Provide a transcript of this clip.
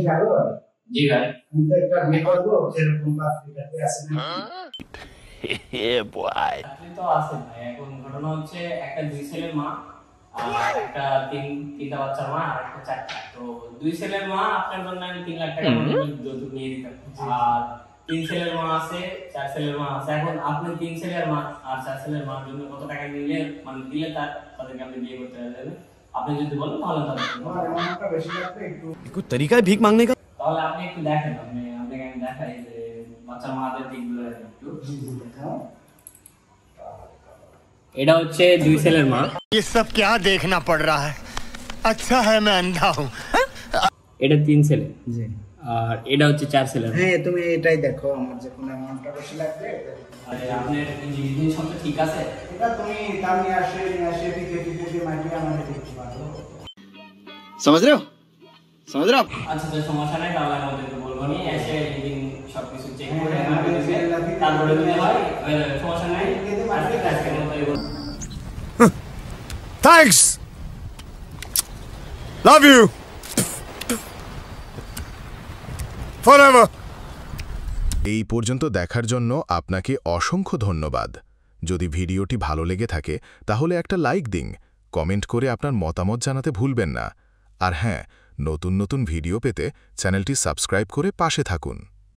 সাগর জি ভাই আমি তো একটা বিয়ে করবো সেরকম পাত্রীটাতে আছে না চাকরি তো আছে ভাই। এখন ঘটনা হচ্ছে একটা দুই ছেলের মা আর একটা তিনটা বাচ্চার মা আর একটা চারটা। তো দুই ছেলের মা আপনার জন্য আমি 3 লাখ টাকা মতো যৌতুক নিয়ে দিতাম। আর তিন ছেলের মা আছে, চার ছেলের মা আছে। এখন আপনি তিন ছেলের মা আর চার ছেলের মার জন্য কত টাকা নিলে মানে দিলে তাদেরকে আপনি বিয়ে করতে পারবেন? আপনি যদি বলেন তাহলে আমার অ্যামাউন্টটা বেশি লাগবে একটু कोई तरीका है भीख मांगने का? তাহলে আপনি একটু দেখেন। আপনাকে আমি দেখাই যে বাচ্চার মাদের দিকগুলো একটু। দেখাও। এটা হচ্ছে দুই ছেলের মা। ये सब क्या देखना पड़ रहा है? अच्छा है मैं अंधा हूँ। এটা তিন ছেলে জি আর এটা হচ্ছে চার ছেলের মা। হ্যাঁ তুমি এটাই দেখো আমার যে কোন অ্যামাউন্টটা বেশি লাগবে আরে আপনার জিনিস সব তো ঠিক আছে। এটা তুমি দাম নিয়ে আসে টিকে দিয়ে মাইকে আমাদের দিতে পারো समझ रहे हो? समझ रहे हो आप? আচ্ছা তো সমস্যা নাই, তাহলে আমাদেরকে বলবো নি এসে লিভিং সবকিছু চেক হ্যাঁ, করে হ্যাঁ, আমাদের দিবে। হ্যাঁ, তারপরে যদি হ্যাঁ, হয় সমস্যা নাই, আজকের মতোই বলবো। Thanks. Love you. Forever. এই পর্যন্ত দেখার জন্য আপনাকে অসংখ্য ধন্যবাদ। যদি ভিডিওটি ভালো লেগে থাকে তাহলে একটা লাইক দিন, কমেন্ট করে আপনার মতামত জানাতে ভুলবেন না। আর হ্যাঁ, নতুন নতুন ভিডিও পেতে চ্যানেলটি সাবস্ক্রাইব করে পাশে থাকুন।